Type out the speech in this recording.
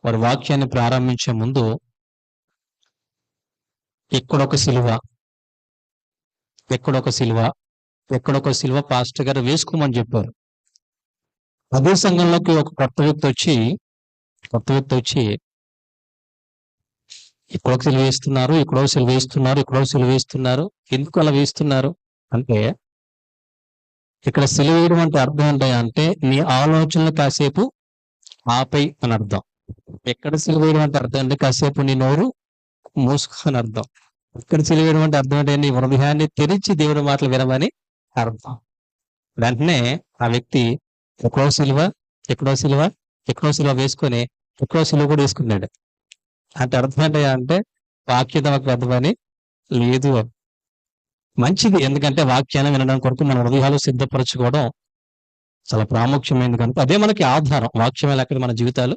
వారి వాక్యాన్ని ప్రారంభించే ముందు ఎక్కడొక సిలువ, ఎక్కడొక సిలువ, ఎక్కడొక సిలువ పాస్టర్ గారు వేసుకోమని చెప్పారు. అదే సంఘంలోకి ఒక కొత్త వ్యక్తి వచ్చి ఇక్కడొక సిలువ వేస్తున్నారు, ఇక్కడో సిలువ వేస్తున్నారు, ఇక్కడో సిలువ వేస్తున్నారు. ఎందుకు అలా వేస్తున్నారు అంటే, ఇక్కడ సిలువ వేయడం అంటే అర్థం ఏంటంటే నీ ఆలోచనలు కాసేపు ఆపై అని అర్థం. ఎక్కడ సిలువ వేయడం అంటే అర్థం అంటే కాసేపు నీ నోరు మూసుకో అని అర్థం. ఇక్కడ సిలువ వేయడం అంటే అర్థం అంటే నీ హృదయాన్ని తెరిచి దేవుడి మాటలు వినమని అర్థం. వెంటనే ఆ వ్యక్తి ఎక్కడో సిలువ, ఎక్కడో సిలువ, ఎక్కడో సిలువ వేసుకొని ఎక్కడో సిలువ కూడా వేసుకున్నాడు. అంటే అర్థం ఏంటంటే వాక్యం ఒక పెద్ద పని లేదు. మంచిది, ఎందుకంటే వాక్యాన్ని వినడం కొరకు మన హృదయాలు సిద్ధపరచుకోవడం చాలా ప్రాముఖ్యమైనది కనుక అదే మనకి ఆధారం. వాక్యం లేకపోతే మన జీవితాలు